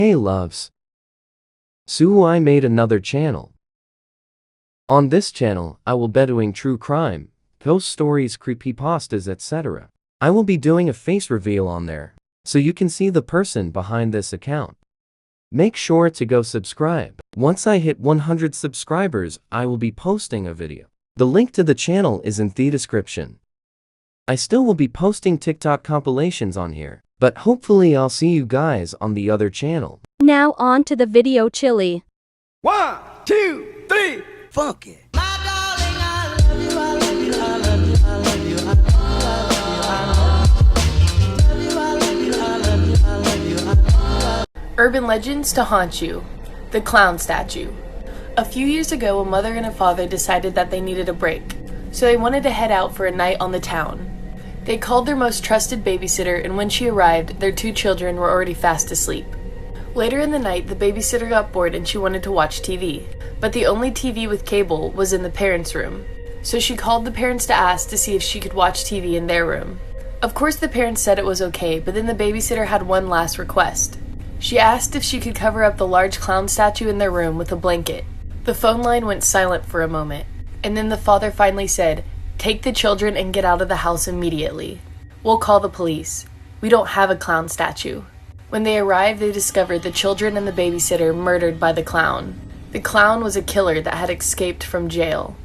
Hey loves. So I made another channel. On this channel, I will be doing true crime, ghost stories, creepypastas, etc. I will be doing a face reveal on there, so you can see the person behind this account. Make sure to go subscribe. Once I hit 100 subscribers, I will be posting a video. The link to the channel is in the description. I still will be posting TikTok compilations on here, but hopefully I'll see you guys on the other channel. Now on to the video, Chili. 1, 2, 3, funk it. Urban legends to haunt you. The clown statue. A few years ago, a mother and a father decided that they needed a break, so they wanted to head out for a night on the town. They called their most trusted babysitter, and when she arrived, their 2 children were already fast asleep. Later in the night, the babysitter got bored and she wanted to watch TV, but the only TV with cable was in the parents' room. So she called the parents to ask to see if she could watch TV in their room. Of course the parents said it was okay, but then the babysitter had one last request. She asked if she could cover up the large clown statue in their room with a blanket. The phone line went silent for a moment, and then the father finally said, "Take the children and get out of the house immediately. We'll call the police. We don't have a clown statue." When they arrived, they discovered the children and the babysitter murdered by the clown. The clown was a killer that had escaped from jail.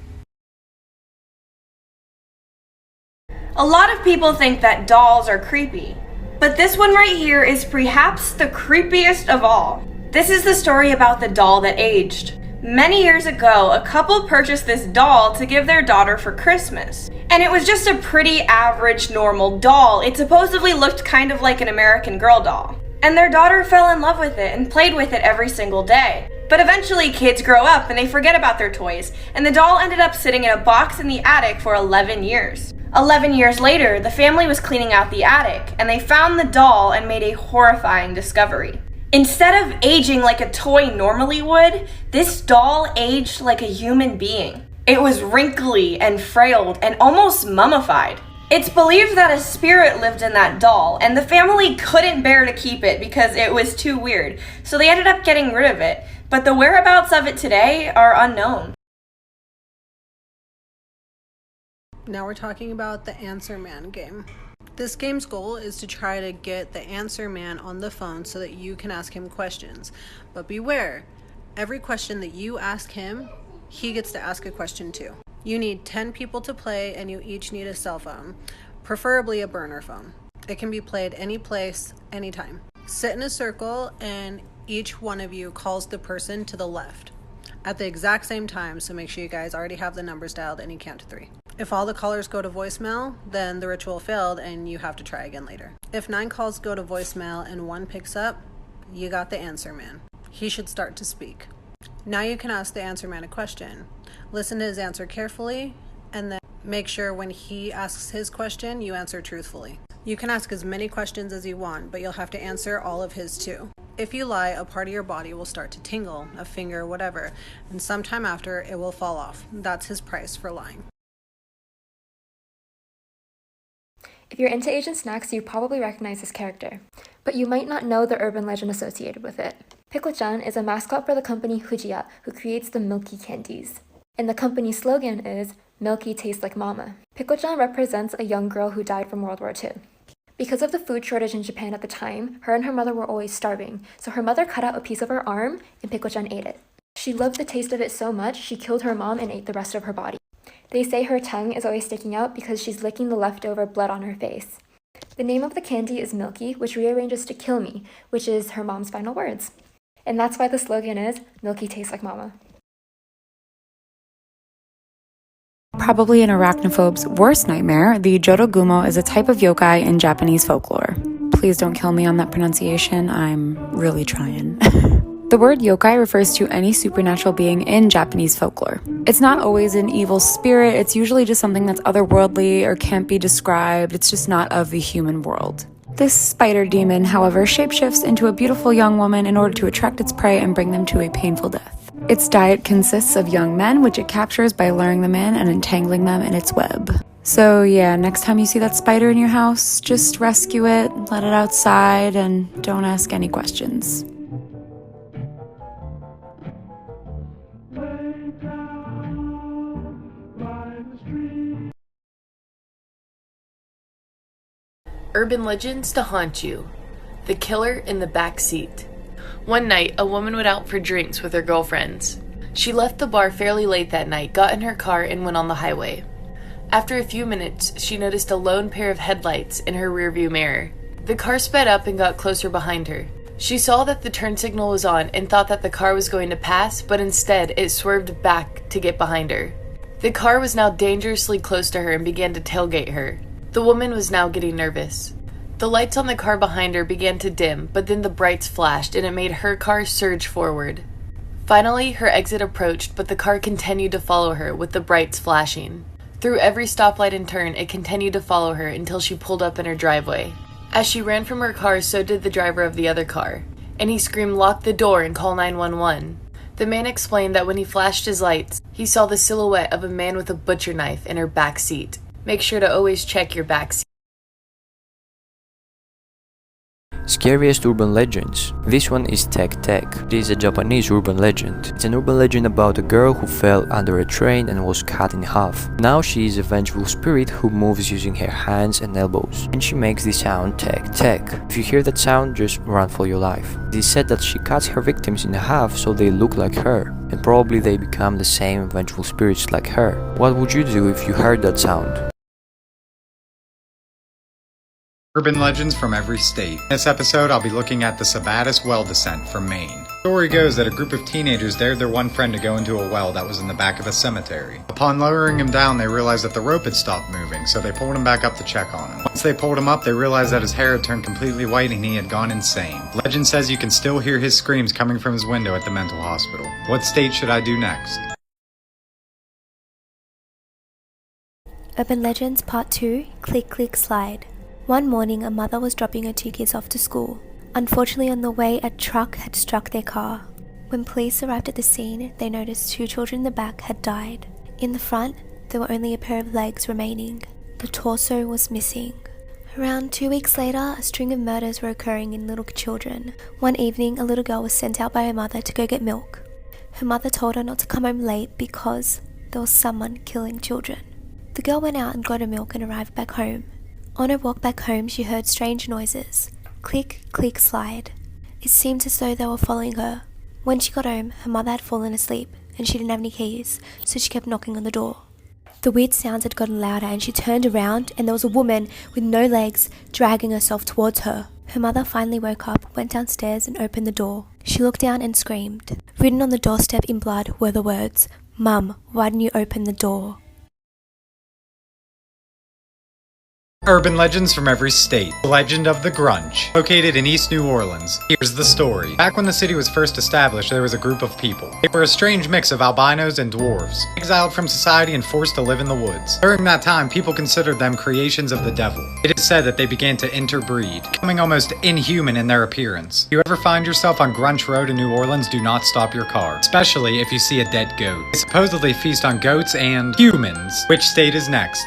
A lot of people think that dolls are creepy, but this one right here is perhaps the creepiest of all. This is the story about the doll that aged. Many years ago, a couple purchased this doll to give their daughter for Christmas. And it was just a pretty average, normal doll. It supposedly looked kind of like an American Girl doll. And their daughter fell in love with it and played with it every single day. But eventually kids grow up and they forget about their toys, and the doll ended up sitting in a box in the attic for 11 years. 11 years later, the family was cleaning out the attic, and they found the doll and made a horrifying discovery. Instead of aging like a toy normally would, this doll aged like a human being. It was wrinkly and frailed and almost mummified. It's believed that a spirit lived in that doll, and the family couldn't bear to keep it because it was too weird, so they ended up getting rid of it. But the whereabouts of it today are unknown. Now we're talking about the Answer Man game. This game's goal is to try to get the Answer Man on the phone so that you can ask him questions. But beware, every question that you ask him, he gets to ask a question too. You need 10 people to play, and you each need a cell phone, preferably a burner phone. It can be played any place, anytime. Sit in a circle, and each one of you calls the person to the left at the exact same time, so make sure you guys already have the numbers dialed and you count to 3. If all the callers go to voicemail, then the ritual failed and you have to try again later. If 9 calls go to voicemail and 1 picks up, you got the Answer Man. He should start to speak. Now you can ask the Answer Man a question. Listen to his answer carefully, and then make sure when he asks his question, you answer truthfully. You can ask as many questions as you want, but you'll have to answer all of his too. If you lie, a part of your body will start to tingle, a finger, whatever, and sometime after it will fall off. That's his price for lying. If you're into Asian snacks, you probably recognize this character, but you might not know the urban legend associated with it. Pickle-chan is a mascot for the company Fujiya, who creates the milky candies. And the company's slogan is, "Milky tastes like mama." Pickle-chan represents a young girl who died from World War II. Because of the food shortage in Japan at the time, her and her mother were always starving, so her mother cut out a piece of her arm, and Pickle-chan ate it. She loved the taste of it so much, she killed her mom and ate the rest of her body. They say her tongue is always sticking out because she's licking the leftover blood on her face. The name of the candy is Milky, which rearranges to kill me, which is her mom's final words. And that's why the slogan is, "Milky tastes like mama." Probably an arachnophobe's worst nightmare, the Jodogumo is a type of yokai in Japanese folklore. Please don't kill me on that pronunciation, I'm really trying. The word yokai refers to any supernatural being in Japanese folklore. It's not always an evil spirit, it's usually just something that's otherworldly or can't be described, it's just not of the human world. This spider demon, however, shapeshifts into a beautiful young woman in order to attract its prey and bring them to a painful death. Its diet consists of young men, which it captures by luring them in and entangling them in its web. So yeah, next time you see that spider in your house, just rescue it, let it outside, and don't ask any questions. Urban legends to haunt you. The killer in the back seat. One night, a woman went out for drinks with her girlfriends. She left the bar fairly late that night, got in her car, and went on the highway. After a few minutes, she noticed a lone pair of headlights in her rearview mirror. The car sped up and got closer behind her. She saw that the turn signal was on and thought that the car was going to pass, but instead it swerved back to get behind her. The car was now dangerously close to her and began to tailgate her. The woman was now getting nervous. The lights on the car behind her began to dim, but then the brights flashed and it made her car surge forward. Finally, her exit approached, but the car continued to follow her with the brights flashing. Through every stoplight and turn, it continued to follow her until she pulled up in her driveway. As she ran from her car, so did the driver of the other car, and he screamed, "Lock the door and call 911. The man explained that when he flashed his lights, he saw the silhouette of a man with a butcher knife in her back seat. Make sure to always check your back seat. Scariest urban legends. This one is Tek Tek. It is a Japanese urban legend. It's an urban legend about a girl who fell under a train and was cut in half. Now she is a vengeful spirit who moves using her hands and elbows, and she makes the sound Tek Tek. If you hear that sound, just run for your life. It is said that she cuts her victims in half so they look like her, and probably they become the same vengeful spirits like her. What would you do if you heard that sound? Urban legends from every state. In this episode, I'll be looking at the Sabbatus well descent from Maine. The story goes that a group of teenagers dared their one friend to go into a well that was in the back of a cemetery. Upon lowering him down, they realized that the rope had stopped moving, so they pulled him back up to check on him. Once they pulled him up, they realized that his hair had turned completely white and he had gone insane. Legend says you can still hear his screams coming from his window at the mental hospital. What state should I do next? Urban Legends Part 2, Click Click Slide. One morning, a mother was dropping her 2 kids off to school. Unfortunately, on the way, a truck had struck their car. When police arrived at the scene, they noticed 2 children in the back had died. In the front, there were only a pair of legs remaining. The torso was missing. Around 2 weeks later, a string of murders were occurring in little children. One evening, a little girl was sent out by her mother to go get milk. Her mother told her not to come home late because there was someone killing children. The girl went out and got her milk and arrived back home. On her walk back home, she heard strange noises. Click, click, slide. It seemed as though they were following her. When she got home, her mother had fallen asleep, and she didn't have any keys, so she kept knocking on the door. The weird sounds had gotten louder, and she turned around, and there was a woman with no legs dragging herself towards her. Her mother finally woke up, went downstairs, and opened the door. She looked down and screamed. Written on the doorstep in blood were the words, "Mum, why didn't you open the door?" Urban legends from every state. The legend of the Grunge. Located in East New Orleans. Here's the story. Back when the city was first established, there was a group of people. They were a strange mix of albinos and dwarves, exiled from society and forced to live in the woods. During that time, people considered them creations of the devil. It is said that they began to interbreed, becoming almost inhuman in their appearance. If you ever find yourself on Grunge Road in New Orleans, do not stop your car, especially if you see a dead goat. They supposedly feast on goats and humans. Which state is next?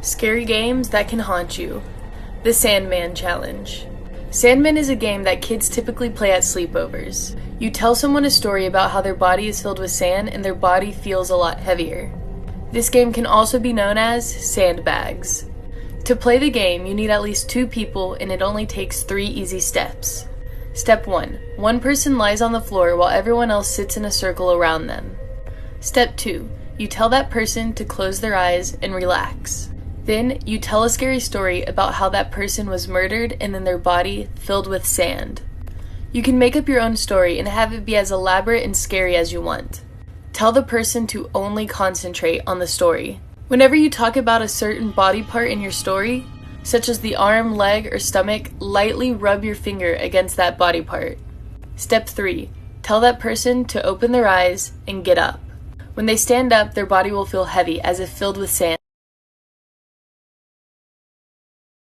Scary games that can haunt you. The Sandman Challenge. Sandman is a game that kids typically play at sleepovers. You tell someone a story about how their body is filled with sand and their body feels a lot heavier. This game can also be known as sandbags. To play the game, you need at least 2 people and it only takes 3 easy steps. Step 1. One person lies on the floor while everyone else sits in a circle around them. Step 2. You tell that person to close their eyes and relax. Then, you tell a scary story about how that person was murdered and then their body filled with sand. You can make up your own story and have it be as elaborate and scary as you want. Tell the person to only concentrate on the story. Whenever you talk about a certain body part in your story, such as the arm, leg, or stomach, lightly rub your finger against that body part. Step 3. Tell that person to open their eyes and get up. When they stand up, their body will feel heavy as if filled with sand.